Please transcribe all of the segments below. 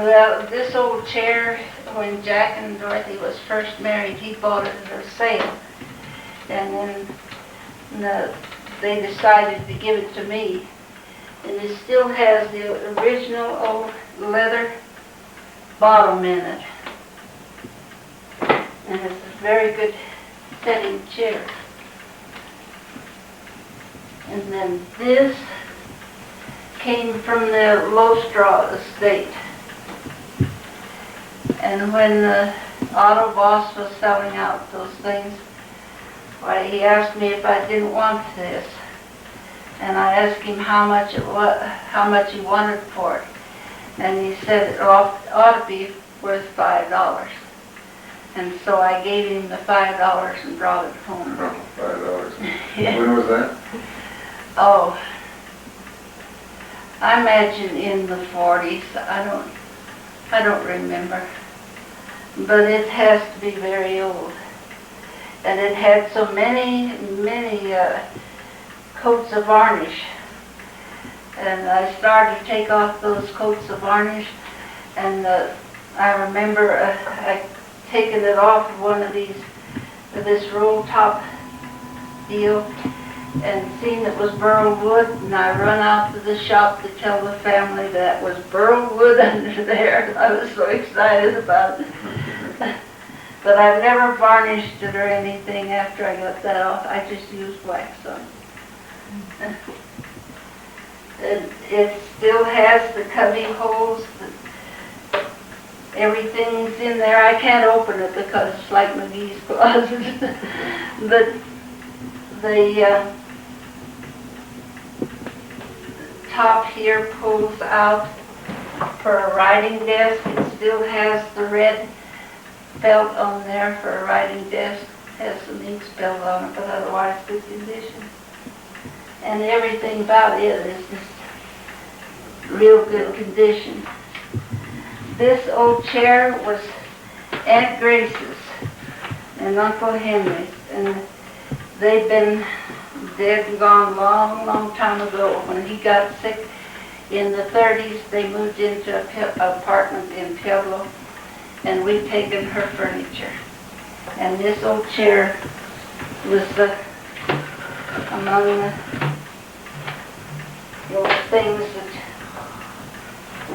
Well, this old chair, when Jack and Dorothy was first married, he bought it at a sale. And then they decided to give it to me. And it still has the original old leather bottom in it. And it's a very good setting chair. And then this came from the Low Straw estate. And when the auto boss was selling out those things, why, he asked me if I didn't want this. And I asked him how much it was, how much he wanted for it. And he said it ought to be worth $5. And so I gave him the $5 and brought it home. $5. Yeah. When was that? Oh, I imagine in the 40s. I don't remember. But it has to be very old. And it had so many coats of varnish. And I started to take off those coats of varnish, and I remember I taken it off of one of this roll top deal, and seen it was burl wood, and I run out to the shop to tell the family that was burl wood under there. I was so excited about it. But I've never varnished it or anything after I got that off. I just used wax on it. It still has the cubby holes. Everything's in there. I can't open it because it's like McGee's closet. But the top here pulls out for a writing desk. It still has the red felt on there for a writing desk. Has some ink spilled on it, but otherwise good condition. And everything about it is just real good condition. This old chair was Aunt Grace's and Uncle Henry's, and they've been dead and gone long time ago. When he got sick in the 30s, they moved into an apartment in Pueblo, and we've taken her furniture. And this old chair was among those things that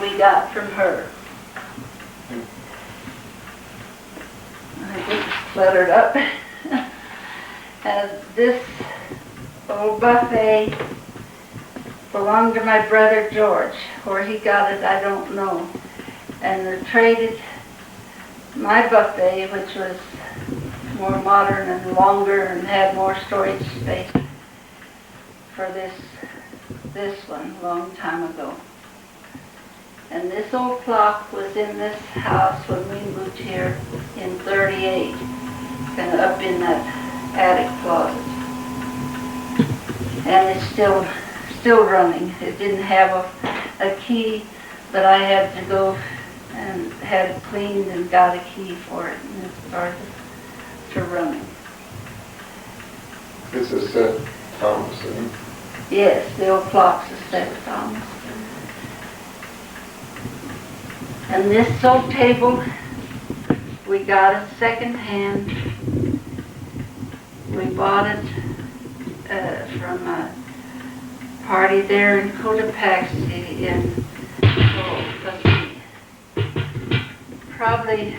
we got from her. I think it's cluttered up. This old buffet belonged to my brother George. Where he got it, I don't know. And they traded my buffet, which was more modern and longer and had more storage space, for this one a long time ago. And this old clock was in this house when we moved here in 38, and up in that attic closet. And it's still running. It didn't have a key, but I had to go and had it cleaned and got a key for it, and it started to running. This is Seth Thomas, isn't it? Yes, the old clock's a Seth Thomas. And this old table, we got it second hand. We bought it from a party there in Cotopaxi in, probably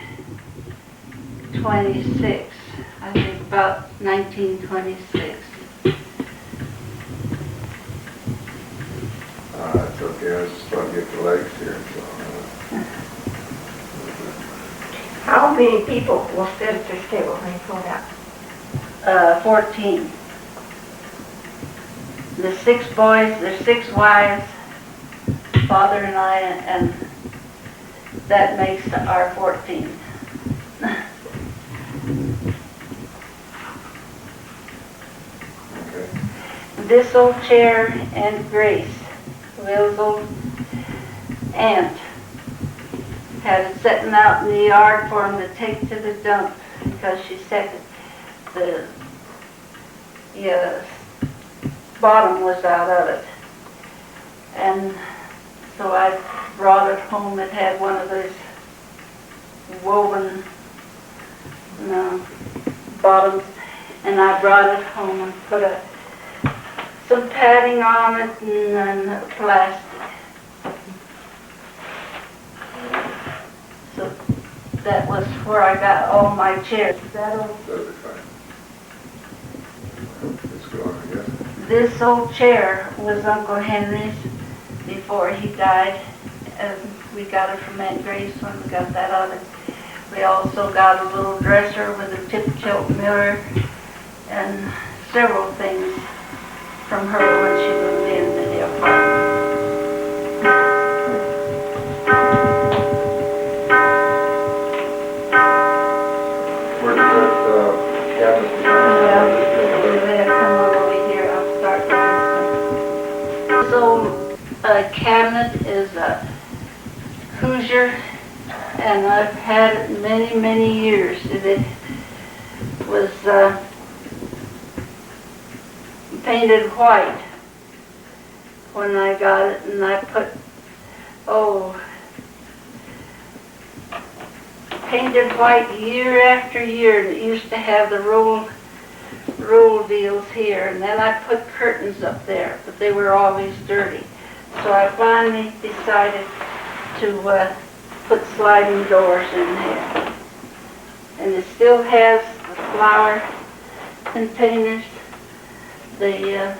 26, I think about 1926. It's okay, I was just trying to get the legs here. How many people will sit at this table when you pull it out? 14. The 6 boys, there's 6 wives, father and I, and that makes our 14. Okay. This old chair and Grace, Will's old aunt, had it sitting out in the yard for him to take to the dump because she said that the bottom was out of it. And So I brought it home. It had one of those woven bottoms, and I brought it home and put some padding on it and then plastic. So that was where I got all my chairs. That'll be fine. Let's go on, I guess. This old chair was Uncle Henry's before he died, and we got it from Aunt Grace when we got that on it. We also got a little dresser with a tip-tilt mirror and several things from her when she moved into the apartment. Where did that cabinet be? Well, they have come on over here. I'll start with this one. This old cabinet is a Hoosier, and I've had it many, many years. It was painted white when I got it, and I put, painted white year after year, and it used to have the roll deals here, and then I put curtains up there, but they were always dirty. So I finally decided to put sliding doors in here. And it still has the flour containers, the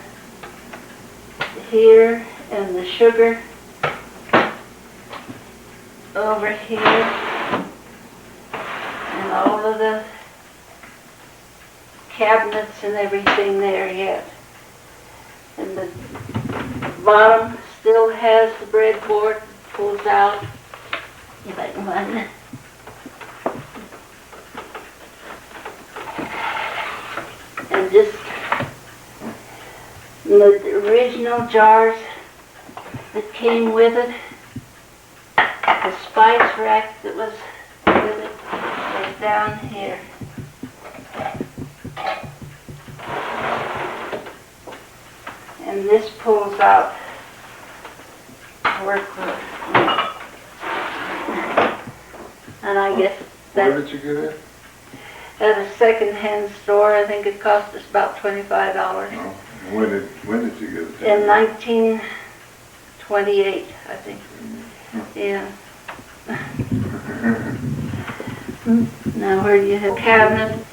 here, and the sugar over here, and all of the cabinets and everything there yet. And the bottom still has the breadboard, pulls out. If I can find it. And just the original jars that came with it, the spice rack that was with it is down here. And this pulls out workwear. And I guess Where did you get it? at a second-hand store. I think it cost us about $25. Oh. When did you get it? In 1928, I think. Yeah. Now, where do you have cabinet?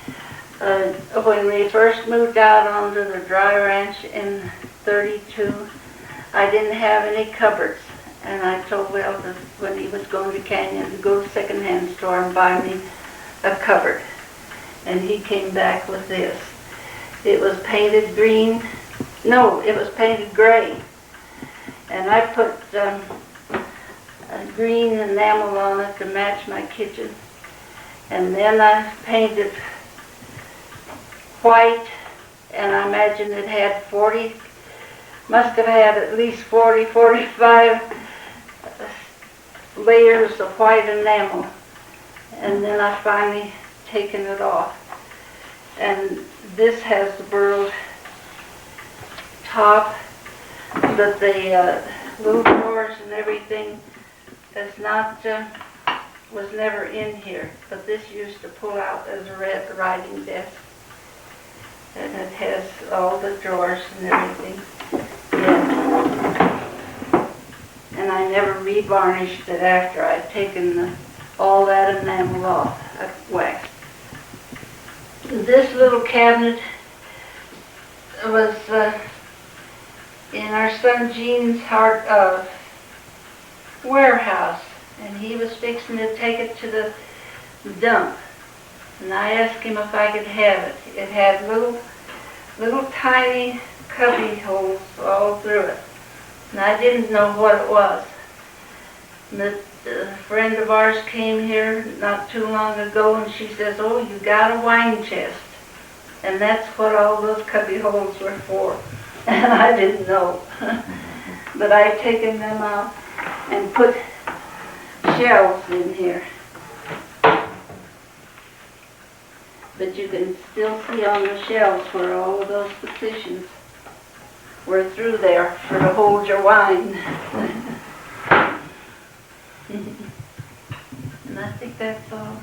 When we first moved out onto the dry ranch in 32, I didn't have any cupboards. And I told Will that when he was going to Canyon to go to the second-hand store and buy me a cupboard. And he came back with this. It was painted green. No, it was painted gray. And I put a green enamel on it to match my kitchen. And then I painted white, and I imagine it had must have had at least 40, 45 layers of white enamel. And then I finally taken it off. And this has the burled top, but the little drawers and everything is not, was never in here. But this used to pull out as a red writing desk. And it has all the drawers and everything. Yeah. And I never revarnished it after I'd taken all that enamel off. I waxed. This little cabinet was in our son Gene's warehouse, and he was fixing to take it to the dump. And I asked him if I could have it. It had little tiny cubby holes all through it. And I didn't know what it was. And a friend of ours came here not too long ago, and she says, "Oh, you got a wine chest." And that's what all those cubby holes were for. And I didn't know. But I'd taken them out and put shelves in here. But you can still see on the shelves where all of those positions were through there for to hold your wine. And I think that's all.